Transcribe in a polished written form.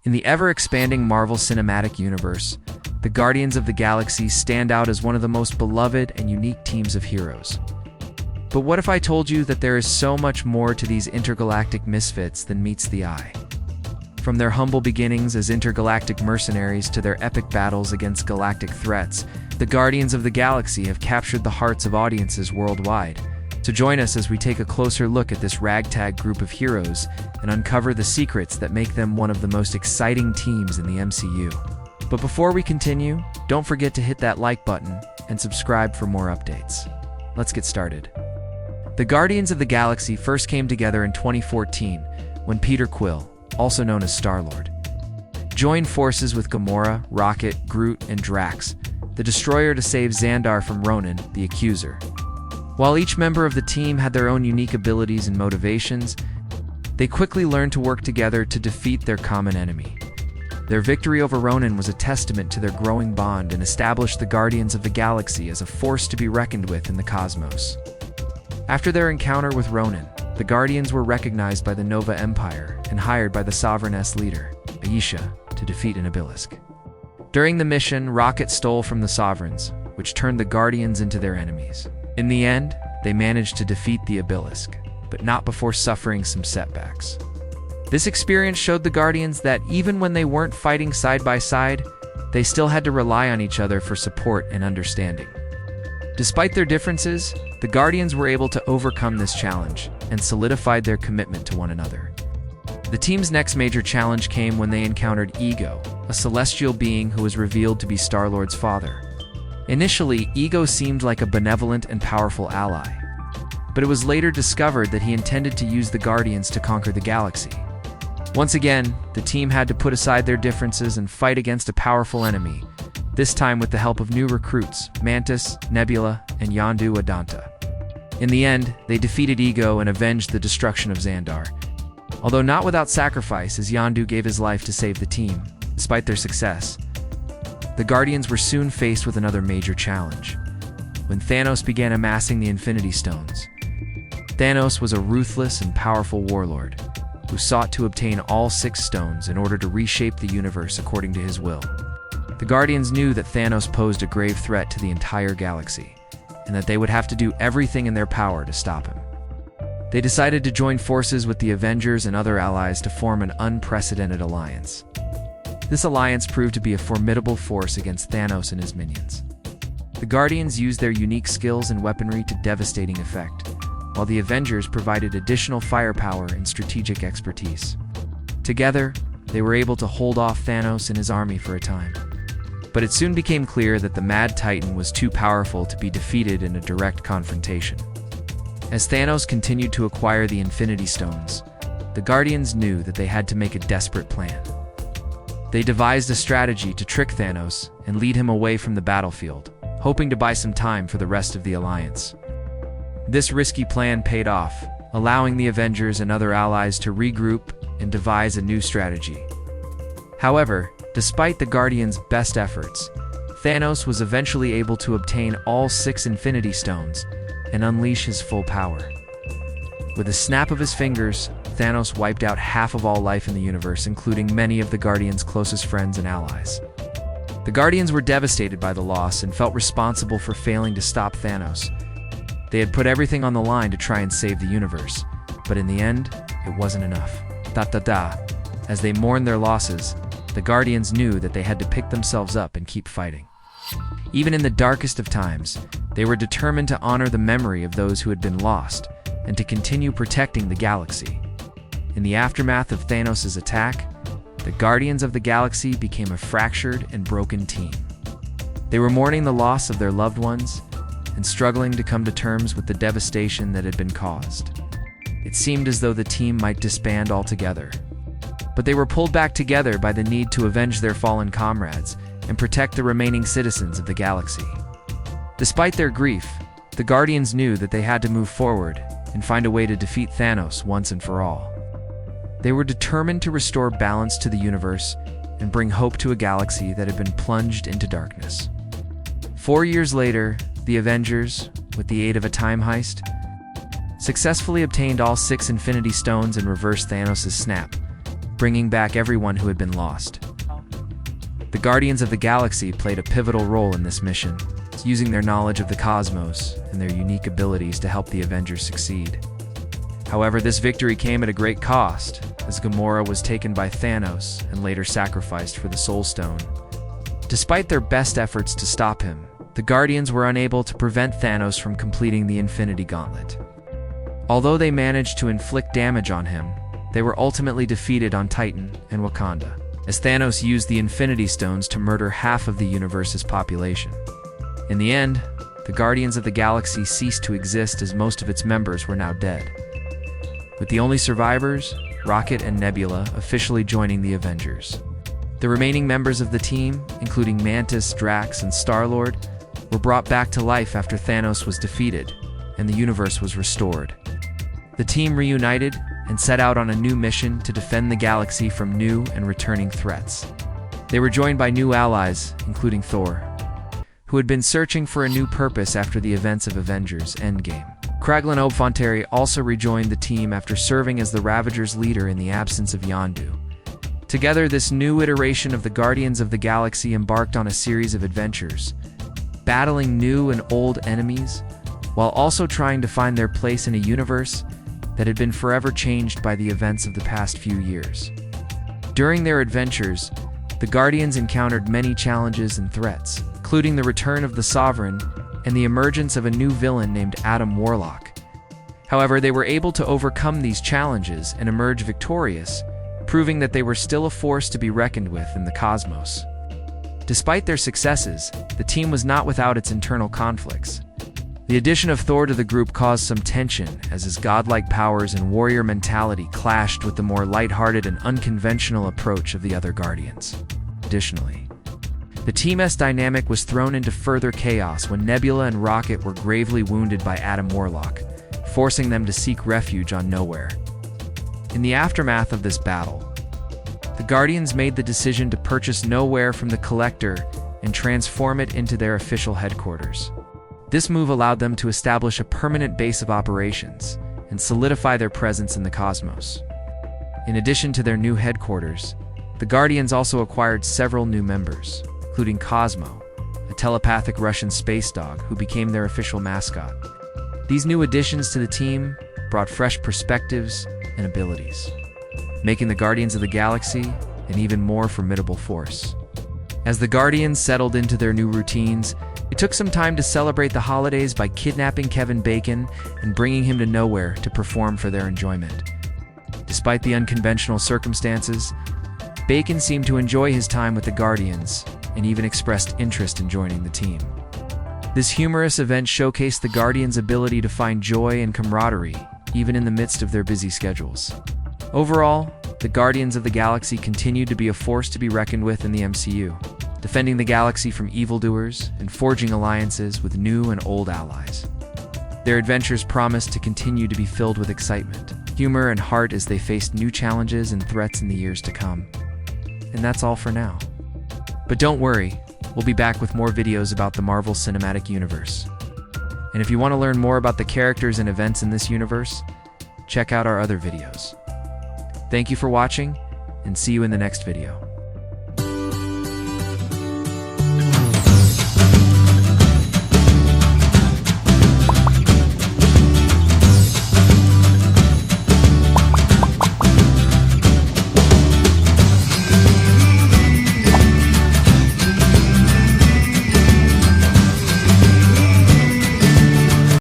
In the ever-expanding Marvel Cinematic Universe, the Guardians of the Galaxy stand out as one of the most beloved and unique teams of heroes. But what if I told you that there is so much more to these intergalactic misfits than meets the eye? From their humble beginnings as intergalactic mercenaries to their epic battles against galactic threats, the Guardians of the Galaxy have captured the hearts of audiences worldwide. So join us as we take a closer look at this ragtag group of heroes and uncover the secrets that make them one of the most exciting teams in the MCU. But before we continue, don't forget to hit that like button and subscribe for more updates. Let's get started. The Guardians of the Galaxy first came together in 2014 when Peter Quill, also known as Star-Lord, joined forces with Gamora, Rocket, Groot, and Drax, the Destroyer, to save Xandar from Ronan, the Accuser. While each member of the team had their own unique abilities and motivations, they quickly learned to work together to defeat their common enemy. Their victory over Ronan was a testament to their growing bond and established the Guardians of the Galaxy as a force to be reckoned with in the cosmos. After their encounter with Ronan, the Guardians were recognized by the Nova Empire and hired by the Sovereign-S leader, Ayesha, to defeat an obelisk. During the mission, Rocket stole from the Sovereigns, which turned the Guardians into their enemies. In the end, they managed to defeat the obelisk, but not before suffering some setbacks. This experience showed the Guardians that even when they weren't fighting side by side, they still had to rely on each other for support and understanding. Despite their differences, the Guardians were able to overcome this challenge and solidified their commitment to one another. The team's next major challenge came when they encountered Ego, a celestial being who was revealed to be Star-Lord's father. Initially, Ego seemed like a benevolent and powerful ally, but it was later discovered that he intended to use the Guardians to conquer the galaxy. Once again, the team had to put aside their differences and fight against a powerful enemy, this time with the help of new recruits, Mantis, Nebula, and Yondu Adanta. In the end, they defeated Ego and avenged the destruction of Xandar, although not without sacrifice, as Yondu gave his life to save the team. Despite their success, the Guardians were soon faced with another major challenge, when Thanos began amassing the Infinity Stones. Thanos was a ruthless and powerful warlord who sought to obtain all 6 stones in order to reshape the universe according to his will. The Guardians knew that Thanos posed a grave threat to the entire galaxy, and that they would have to do everything in their power to stop him. They decided to join forces with the Avengers and other allies to form an unprecedented alliance. This alliance proved to be a formidable force against Thanos and his minions. The Guardians used their unique skills and weaponry to devastating effect, while the Avengers provided additional firepower and strategic expertise. Together, they were able to hold off Thanos and his army for a time. But it soon became clear that the Mad Titan was too powerful to be defeated in a direct confrontation. As Thanos continued to acquire the Infinity Stones, the Guardians knew that they had to make a desperate plan. They devised a strategy to trick Thanos and lead him away from the battlefield, hoping to buy some time for the rest of the Alliance. This risky plan paid off, allowing the Avengers and other allies to regroup and devise a new strategy. However, despite the Guardians' best efforts, Thanos was eventually able to obtain all 6 Infinity Stones and unleash his full power. With a snap of his fingers, Thanos wiped out half of all life in the universe, including many of the Guardians' closest friends and allies. The Guardians were devastated by the loss and felt responsible for failing to stop Thanos. They had put everything on the line to try and save the universe, but in the end, it wasn't enough. As they mourned their losses, the Guardians knew that they had to pick themselves up and keep fighting. Even in the darkest of times, they were determined to honor the memory of those who had been lost and to continue protecting the galaxy. In the aftermath of Thanos' attack, the Guardians of the Galaxy became a fractured and broken team. They were mourning the loss of their loved ones and struggling to come to terms with the devastation that had been caused. It seemed as though the team might disband altogether. But they were pulled back together by the need to avenge their fallen comrades and protect the remaining citizens of the galaxy. Despite their grief, the Guardians knew that they had to move forward and find a way to defeat Thanos once and for all. They were determined to restore balance to the universe and bring hope to a galaxy that had been plunged into darkness. 4 years later, the Avengers, with the aid of a time heist, successfully obtained all 6 Infinity Stones and reversed Thanos' snap, bringing back everyone who had been lost. The Guardians of the Galaxy played a pivotal role in this mission, using their knowledge of the cosmos and their unique abilities to help the Avengers succeed. However, this victory came at a great cost, as Gamora was taken by Thanos and later sacrificed for the Soul Stone. Despite their best efforts to stop him, the Guardians were unable to prevent Thanos from completing the Infinity Gauntlet. Although they managed to inflict damage on him, they were ultimately defeated on Titan and Wakanda, as Thanos used the Infinity Stones to murder half of the universe's population. In the end, the Guardians of the Galaxy ceased to exist as most of its members were now dead, with the only survivors, Rocket and Nebula, officially joining the Avengers. The remaining members of the team, including Mantis, Drax, and Star-Lord, were brought back to life after Thanos was defeated, and the universe was restored. The team reunited and set out on a new mission to defend the galaxy from new and returning threats. They were joined by new allies, including Thor, who had been searching for a new purpose after the events of Avengers Endgame. Kraglin Obfonteri also rejoined the team after serving as the Ravagers' leader in the absence of Yondu. Together, this new iteration of the Guardians of the Galaxy embarked on a series of adventures, battling new and old enemies, while also trying to find their place in a universe that had been forever changed by the events of the past few years. During their adventures, the Guardians encountered many challenges and threats, including the return of the Sovereign and the emergence of a new villain named Adam Warlock. However, they were able to overcome these challenges and emerge victorious, proving that they were still a force to be reckoned with in the cosmos. Despite their successes, the team was not without its internal conflicts. The addition of Thor to the group caused some tension, as his godlike powers and warrior mentality clashed with the more lighthearted and unconventional approach of the other Guardians. Additionally, the team's dynamic was thrown into further chaos when Nebula and Rocket were gravely wounded by Adam Warlock, forcing them to seek refuge on Nowhere. In the aftermath of this battle, the Guardians made the decision to purchase Nowhere from the Collector and transform it into their official headquarters. This move allowed them to establish a permanent base of operations and solidify their presence in the cosmos. In addition to their new headquarters, the Guardians also acquired several new members, including Cosmo, a telepathic Russian space dog who became their official mascot. These new additions to the team brought fresh perspectives and abilities, making the Guardians of the Galaxy an even more formidable force. As the Guardians settled into their new routines, it took some time to celebrate the holidays by kidnapping Kevin Bacon and bringing him to Nowhere to perform for their enjoyment. Despite the unconventional circumstances, Bacon seemed to enjoy his time with the Guardians and even expressed interest in joining the team. This humorous event showcased the Guardians' ability to find joy and camaraderie, even in the midst of their busy schedules. Overall, the Guardians of the Galaxy continued to be a force to be reckoned with in the MCU, defending the galaxy from evildoers and forging alliances with new and old allies. Their adventures promised to continue to be filled with excitement, humor, and heart as they faced new challenges and threats in the years to come. And that's all for now. But don't worry, we'll be back with more videos about the Marvel Cinematic Universe. And if you want to learn more about the characters and events in this universe, check out our other videos. Thank you for watching, and see you in the next video.